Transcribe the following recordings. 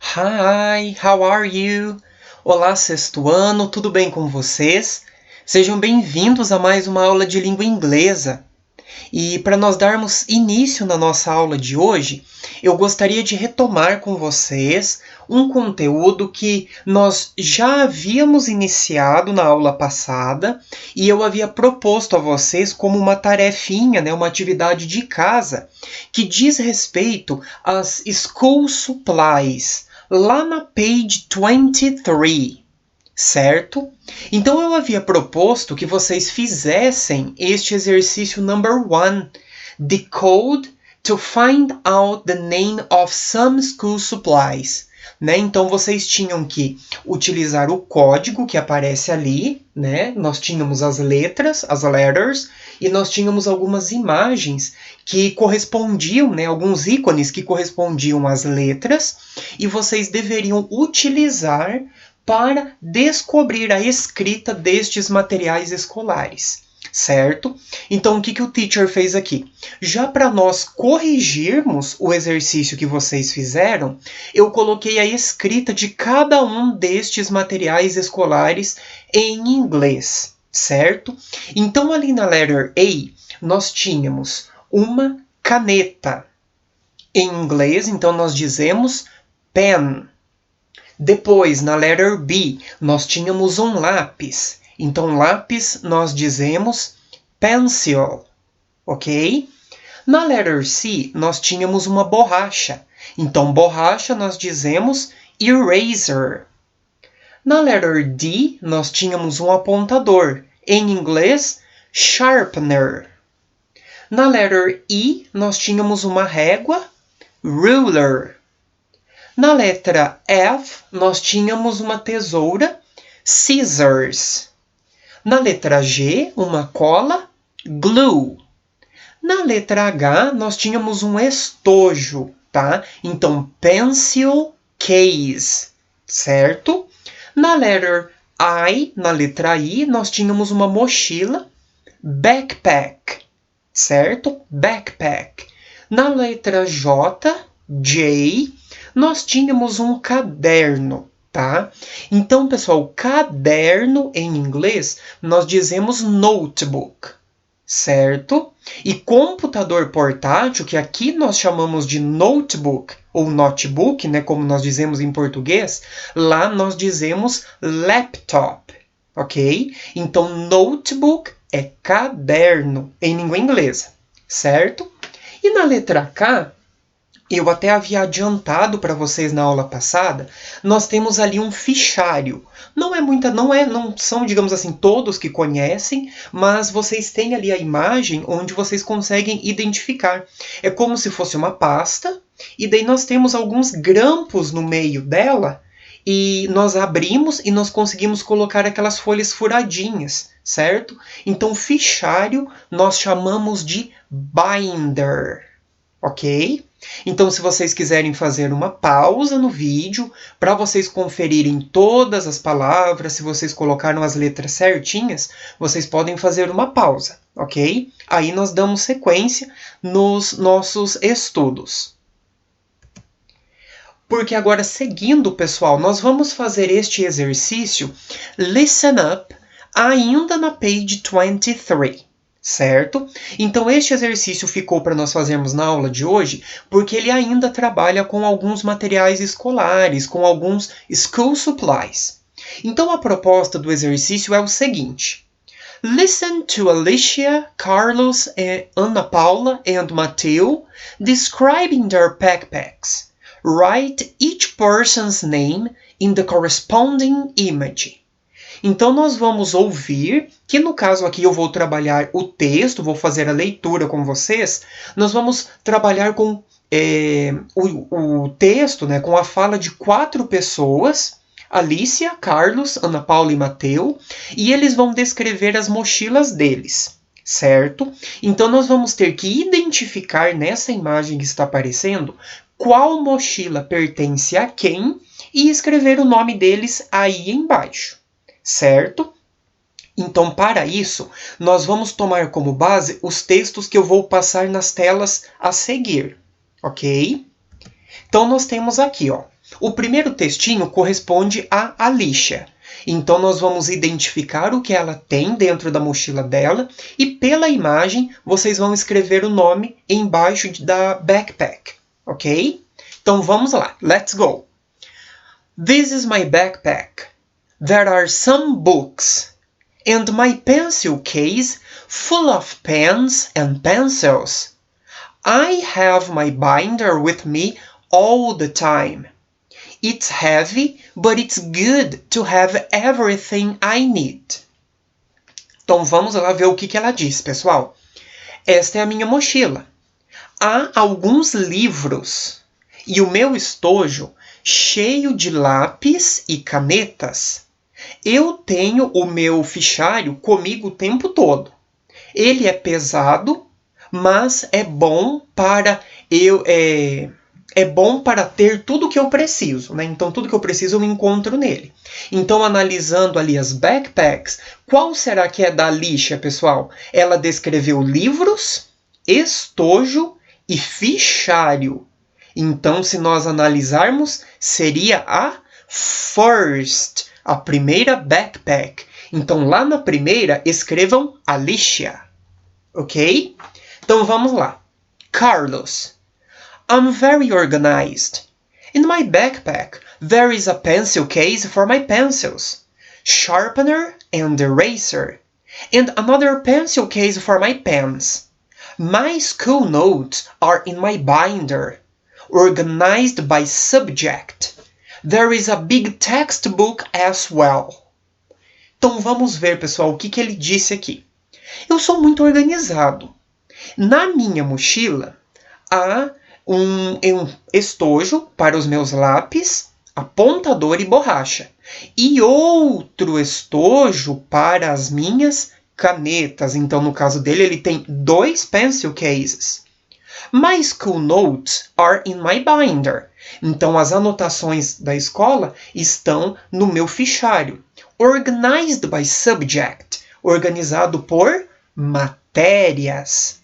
Hi, how are you? Olá, sexto ano, tudo bem com vocês? Sejam bem-vindos a mais uma aula de língua inglesa. E para nós darmos início na nossa aula de hoje, eu gostaria de retomar com vocês um conteúdo que nós já havíamos iniciado na aula passada e eu havia proposto a vocês como uma tarefinha, uma atividade de casa, que diz respeito às school supplies, lá na page 23. Certo? Então eu havia proposto que vocês fizessem este exercício number 1, Decode to find out the name of some school supplies. Então vocês tinham que utilizar o código que aparece ali, Nós tínhamos as letras, as letters, e nós tínhamos algumas imagens que correspondiam, alguns ícones que correspondiam às letras, e vocês deveriam utilizar para descobrir a escrita destes materiais escolares, certo? Então, o que o teacher fez aqui? Já para nós corrigirmos o exercício que vocês fizeram, eu coloquei a escrita de cada um destes materiais escolares em inglês, certo? Então, ali na letter A, nós tínhamos uma caneta. Em inglês, então, nós dizemos pen. Depois, na letter B, nós tínhamos um lápis. Então, lápis nós dizemos pencil, ok? Na letter C, nós tínhamos uma borracha. Então, borracha nós dizemos eraser. Na letter D, nós tínhamos um apontador. Em inglês, sharpener. Na letter E, nós tínhamos uma régua, ruler. Na letra F, nós tínhamos uma tesoura, scissors. Na letra G, uma cola, glue. Na letra H, nós tínhamos um estojo, tá? Então, pencil case, certo? Na letra I, nós tínhamos uma mochila, backpack, certo? Backpack. Na letra J, nós tínhamos um caderno, tá? Então, pessoal, caderno em inglês, nós dizemos notebook, certo? E computador portátil, que aqui nós chamamos de notebook, ou notebook, como nós dizemos em português, lá nós dizemos laptop, ok? Então, notebook é caderno em língua inglesa, certo? E na letra K, eu até havia adiantado para vocês na aula passada, nós temos ali um fichário. Não são, digamos assim, todos que conhecem, mas vocês têm ali a imagem onde vocês conseguem identificar. É como se fosse uma pasta, e daí nós temos alguns grampos no meio dela, e nós abrimos e nós conseguimos colocar aquelas folhas furadinhas, certo? Então, fichário nós chamamos de binder, ok? Então, se vocês quiserem fazer uma pausa no vídeo, para vocês conferirem todas as palavras, se vocês colocaram as letras certinhas, vocês podem fazer uma pausa, ok? Aí nós damos sequência nos nossos estudos. Porque agora, seguindo, pessoal, nós vamos fazer este exercício Listen Up, ainda na page 23. Certo? Então, este exercício ficou para nós fazermos na aula de hoje, porque ele ainda trabalha com alguns materiais escolares, com alguns school supplies. Então, a proposta do exercício é o seguinte. Listen to Alicia, Carlos, Ana Paula and Mateo describing their backpacks. Write each person's name in the corresponding image. Então, nós vamos ouvir, que no caso aqui eu vou trabalhar o texto, vou fazer a leitura com vocês, nós vamos trabalhar com o texto, com a fala de 4 pessoas, Alicia, Carlos, Ana Paula e Mateu, e eles vão descrever as mochilas deles, certo? Então, nós vamos ter que identificar nessa imagem que está aparecendo qual mochila pertence a quem e escrever o nome deles aí embaixo. Certo? Então, para isso, nós vamos tomar como base os textos que eu vou passar nas telas a seguir, ok? Então, nós temos aqui, O primeiro textinho corresponde a Alicia. Então, nós vamos identificar o que ela tem dentro da mochila dela e, pela imagem, vocês vão escrever o nome embaixo da backpack, ok? Então, vamos lá. Let's go! This is my backpack. There are some books. And my pencil case full of pens and pencils. I have my binder with me all the time. It's heavy, but it's good to have everything I need. Então vamos lá ver o que ela diz, pessoal. Esta é a minha mochila. Há alguns livros e o meu estojo cheio de lápis e canetas. Eu tenho o meu fichário comigo o tempo todo. Ele é pesado, mas é bom para ter tudo que eu preciso, né? Então, tudo que eu preciso eu encontro nele. Então, analisando ali as backpacks, qual será que é da Alicia, pessoal? Ela descreveu livros, estojo e fichário. Então, se nós analisarmos, seria a first, a primeira backpack. Então, lá na primeira, escrevam Alicia. Ok? Então, vamos lá. Carlos. I'm very organized. In my backpack, there is a pencil case for my pencils, sharpener and eraser, and another pencil case for my pens. My school notes are in my binder, organized by subject. There is a big textbook as well. Então vamos ver, pessoal, o que ele disse aqui. Eu sou muito organizado. Na minha mochila há um estojo para os meus lápis, apontador e borracha. E outro estojo para as minhas canetas. Então, no caso dele, ele tem 2 pencil cases. My school notes are in my binder. Então, as anotações da escola estão no meu fichário. Organized by subject. Organizado por matérias.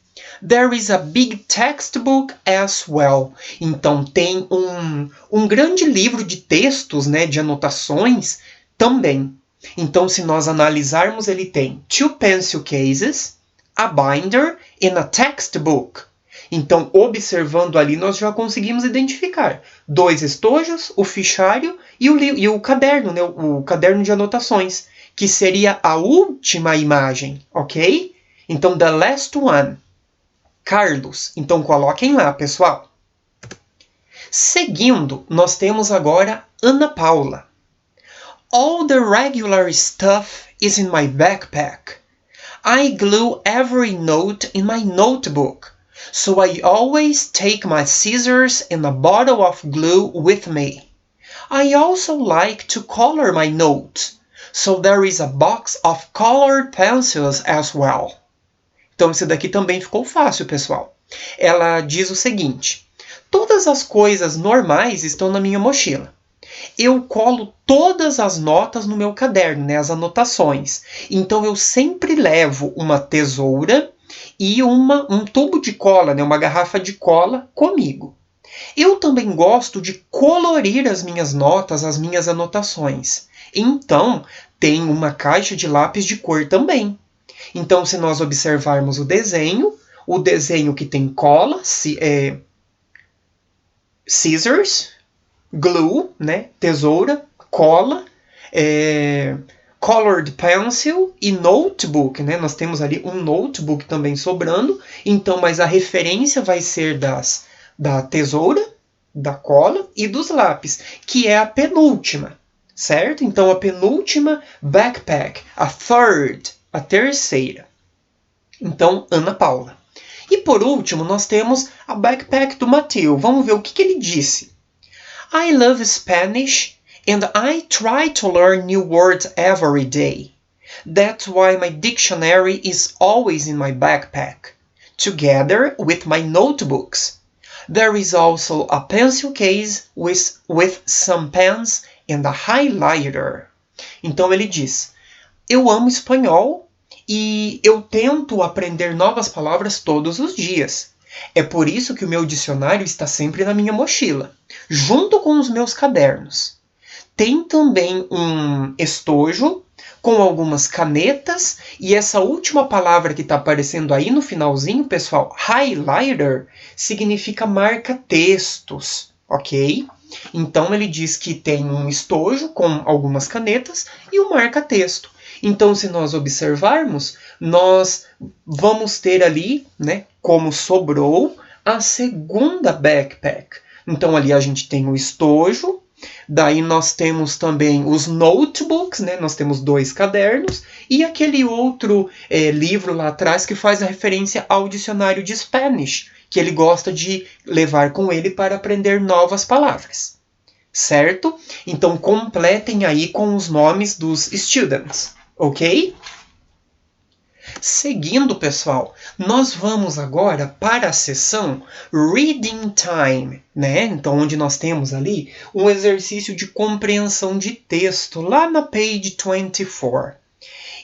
There is a big textbook as well. Então, tem um grande livro de textos, né, de anotações também. Então, se nós analisarmos, ele tem 2 pencil cases, a binder and a textbook. Então, observando ali, nós já conseguimos identificar 2 estojos, o fichário e o caderno, né, o caderno de anotações, que seria a última imagem, ok? Então, the last one. Carlos. Então, coloquem lá, pessoal. Seguindo, nós temos agora Ana Paula. All the regular stuff is in my backpack. I glue every note in my notebook, so I always take my scissors and a bottle of glue with me. I also like to color my notes, so there is a box of colored pencils as well. Então, isso daqui também ficou fácil, pessoal. Ela diz o seguinte: todas as coisas normais estão na minha mochila. Eu colo todas as notas no meu caderno, né, as anotações. Então, eu sempre levo uma tesoura e um tubo de cola, né, uma garrafa de cola comigo. Eu também gosto de colorir as minhas notas, as minhas anotações. Então, tem uma caixa de lápis de cor também. Então, se nós observarmos o desenho que tem cola, scissors, glue, né, tesoura, cola, colored pencil e notebook, né? Nós temos ali um notebook também sobrando, então, mas a referência vai ser da tesoura, da cola e dos lápis, que é a penúltima, certo? Então, a penúltima backpack, a third, a terceira. Então, Ana Paula. E por último, nós temos a backpack do Mateu. Vamos ver o que ele disse. I love Spanish and I try to learn new words every day. That's why my dictionary is always in my backpack, together with my notebooks. There is also a pencil case with some pens and a highlighter. Então ele diz: eu amo espanhol e eu tento aprender novas palavras todos os dias. É por isso que o meu dicionário está sempre na minha mochila, junto com os meus cadernos. Tem também um estojo com algumas canetas e essa última palavra que está aparecendo aí no finalzinho, pessoal, highlighter, significa marca-textos, ok? Então ele diz que tem um estojo com algumas canetas e um marca-texto. Então, se nós observarmos, nós vamos ter ali, né, como sobrou, a segunda backpack. Então ali a gente tem o estojo, daí nós temos também os notebooks, né? Nós temos 2 cadernos e aquele outro livro lá atrás que faz a referência ao dicionário de Spanish, que ele gosta de levar com ele para aprender novas palavras. Certo? Então completem aí com os nomes dos students, ok? Seguindo, pessoal, nós vamos agora para a seção Reading Time, né? Então, onde nós temos ali um exercício de compreensão de texto, lá na page 24.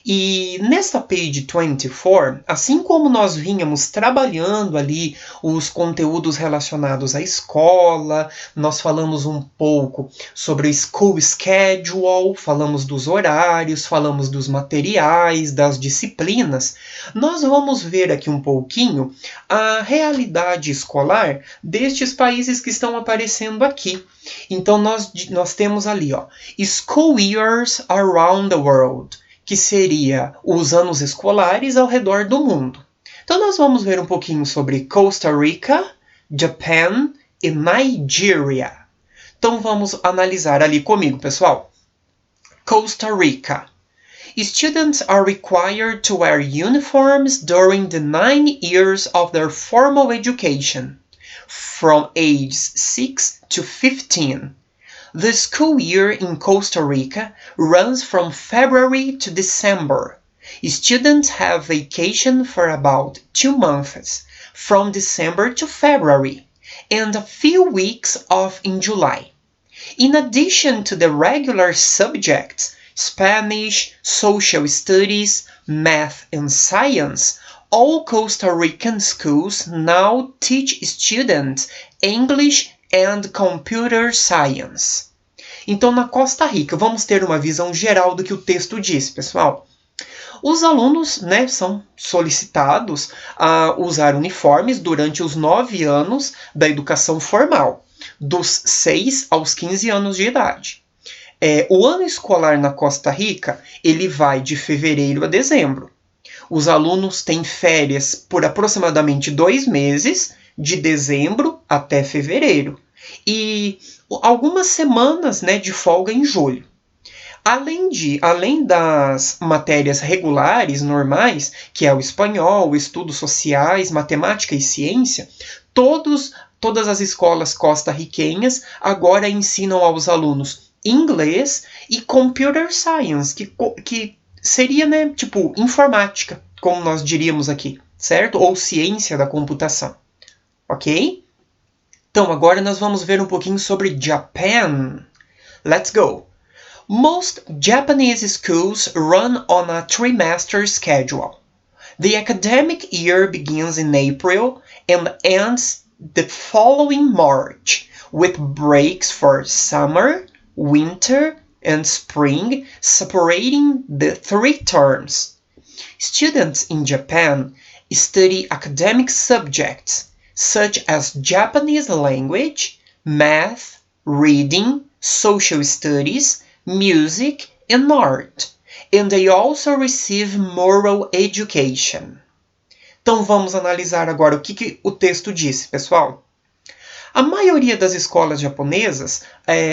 E nesta page 24, assim como nós vínhamos trabalhando ali os conteúdos relacionados à escola, nós falamos um pouco sobre o school schedule, falamos dos horários, falamos dos materiais, das disciplinas, nós vamos ver aqui um pouquinho a realidade escolar destes países que estão aparecendo aqui. Então nós temos ali, ó, School Years Around the World, que seria os anos escolares ao redor do mundo. Então nós vamos ver um pouquinho sobre Costa Rica, Japan e Nigeria. Então vamos analisar ali comigo, pessoal. Costa Rica. Students are required to wear uniforms during the 9 years of their formal education, from ages 6 to 15. The school year in Costa Rica runs from February to December. Students have vacation for about 2 months, from December to February, and a few weeks off in July. In addition to the regular subjects, Spanish, social studies, math, and science, all Costa Rican schools now teach students English and Computer Science. Então, na Costa Rica, vamos ter uma visão geral do que o texto diz, pessoal. Os alunos, né, são solicitados a usar uniformes durante os 9 anos da educação formal, dos 6 aos 15 anos de idade. O ano escolar na Costa Rica, ele vai de fevereiro a dezembro. Os alunos têm férias por aproximadamente 2 meses, de dezembro até fevereiro. E algumas semanas, né, de folga em julho. Além das matérias regulares, normais, que é o espanhol, estudos sociais, matemática e ciência, todas as escolas costarriquenhas agora ensinam aos alunos inglês e computer science, que seria, né, tipo, informática, como nós diríamos aqui, certo? Ou ciência da computação, ok? Então, agora nós vamos ver um pouquinho sobre Japan. Let's go! Most Japanese schools run on a trimester schedule. The academic year begins in April and ends the following March, with breaks for summer, winter, and spring separating the 3 terms. Students in Japan study academic subjects such as Japanese language, math, reading, social studies, music, and art, and they also receive moral education. Então vamos analisar agora o que o texto disse, pessoal. A maioria das escolas japonesas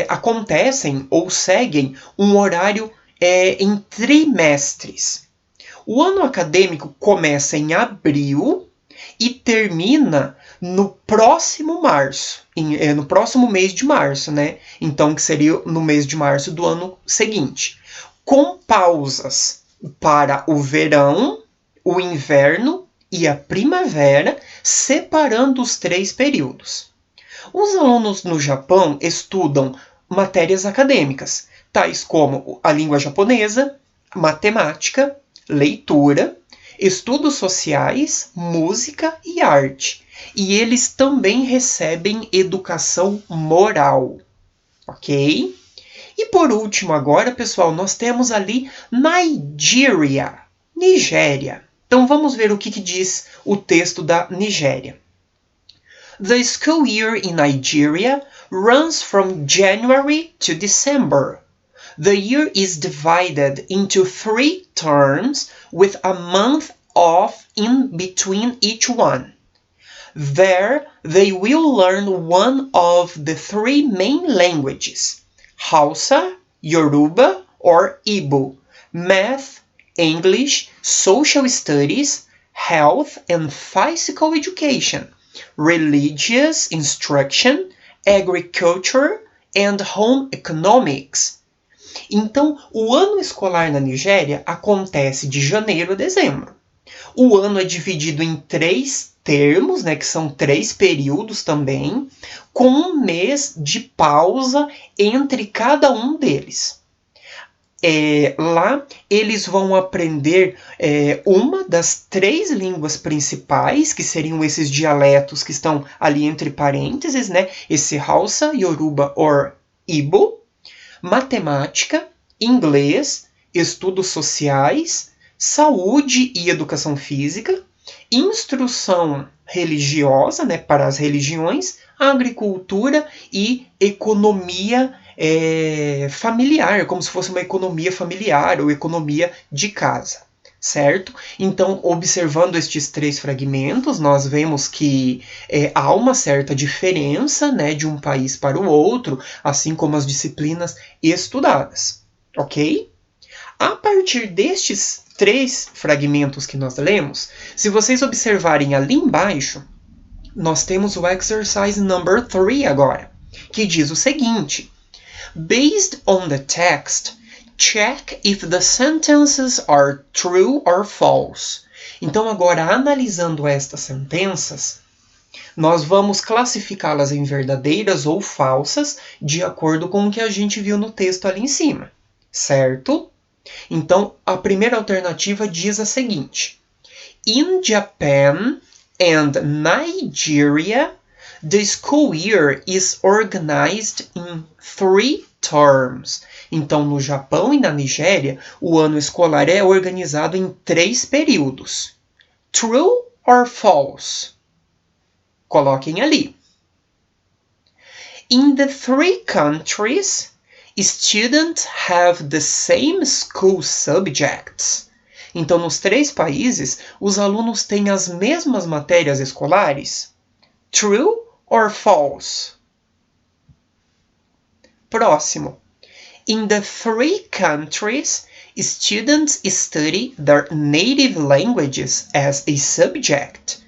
acontecem ou seguem um horário em trimestres. O ano acadêmico começa em abril e termina no próximo março, no próximo mês de março, né? Então, que seria no mês de março do ano seguinte, com pausas para o verão, o inverno e a primavera, separando os 3 períodos. Os alunos no Japão estudam matérias acadêmicas, tais como a língua japonesa, matemática, leitura, estudos sociais, música e arte. E eles também recebem educação moral, ok? E por último agora, pessoal, nós temos ali Nigéria. Então vamos ver o que diz o texto da Nigéria. The school year in Nigeria runs from January to December. The year is divided into 3 terms with a month off in between each one. There, they will learn one of the 3 main languages, Hausa, Yoruba, or Igbo, math, English, social studies, health and physical education, religious instruction, agriculture, and home economics. Então, o ano escolar na Nigéria acontece de janeiro a dezembro. O ano é dividido em 3 termos, né, que são 3 períodos também, com um mês de pausa entre cada um deles. Lá eles vão aprender uma das 3 línguas principais, que seriam esses dialetos que estão ali entre parênteses, né? Esse Hausa, Yoruba or Igbo, matemática, inglês, estudos sociais, saúde e educação física, instrução religiosa, né, para as religiões, agricultura e economia familiar, como se fosse uma economia familiar ou economia de casa, certo? Então, observando estes 3 fragmentos, nós vemos que há uma certa diferença, né, de um país para o outro, assim como as disciplinas estudadas, ok? A partir destes 3 fragmentos que nós lemos, se vocês observarem ali embaixo, nós temos o exercise number 3 agora, que diz o seguinte: Based on the text, check if the sentences are true or false. Então, agora, analisando estas sentenças, nós vamos classificá-las em verdadeiras ou falsas, de acordo com o que a gente viu no texto ali em cima, certo? Então, a primeira alternativa diz a seguinte: In Japan and Nigeria, the school year is organized in 3 terms. Então, no Japão e na Nigéria, o ano escolar é organizado em 3 períodos. True or false? Coloquem ali. In the 3 countries, students have the same school subjects. Então, nos 3 países, os alunos têm as mesmas matérias escolares. True or false? Próximo. In the 3 countries, students study their native languages as a subject.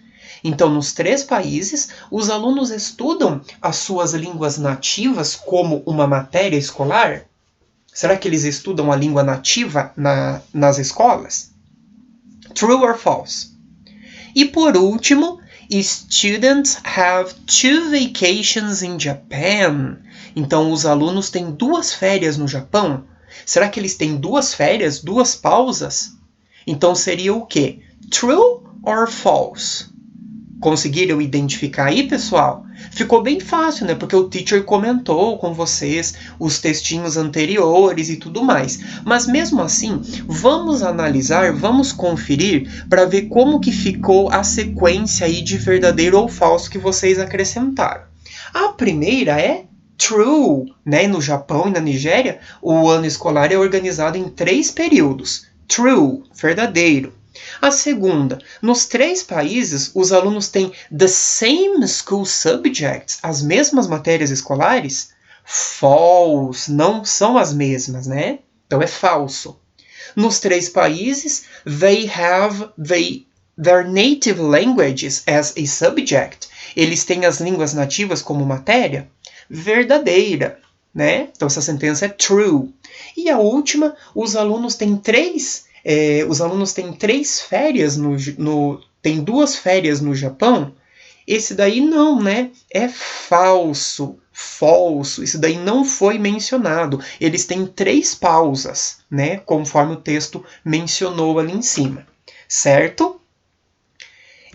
Então, nos 3 países, os alunos estudam as suas línguas nativas como uma matéria escolar? Será que eles estudam a língua nativa nas escolas? True or false? E por último, students have 2 vacations in Japan. Então, os alunos têm 2 férias no Japão. Será que eles têm 2 férias, 2 pausas? Então, seria o quê? True or false? Conseguiram identificar aí, pessoal? Ficou bem fácil, né? Porque o teacher comentou com vocês os textinhos anteriores e tudo mais. Mas mesmo assim, vamos analisar, vamos conferir para ver como que ficou a sequência aí de verdadeiro ou falso que vocês acrescentaram. A primeira é true, né? No Japão e na Nigéria, o ano escolar é organizado em 3 períodos. True, verdadeiro. A segunda, nos 3 países, os alunos têm the same school subjects, as mesmas matérias escolares? False, não são as mesmas, né? Então é falso. Nos 3 países, they have their native languages as a subject. Eles têm as línguas nativas como matéria? Verdadeira, né? Então essa sentença é true. E a última, os alunos têm 3 férias tem 2 férias no Japão. Esse daí não, né? É falso. Isso daí não foi mencionado. Eles têm 3 pausas, né? Conforme o texto mencionou ali em cima, certo?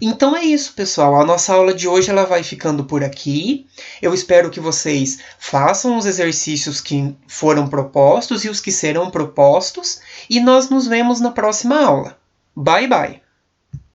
Então é isso, pessoal. A nossa aula de hoje ela vai ficando por aqui. Eu espero que vocês façam os exercícios que foram propostos e os que serão propostos. E nós nos vemos na próxima aula. Bye, bye!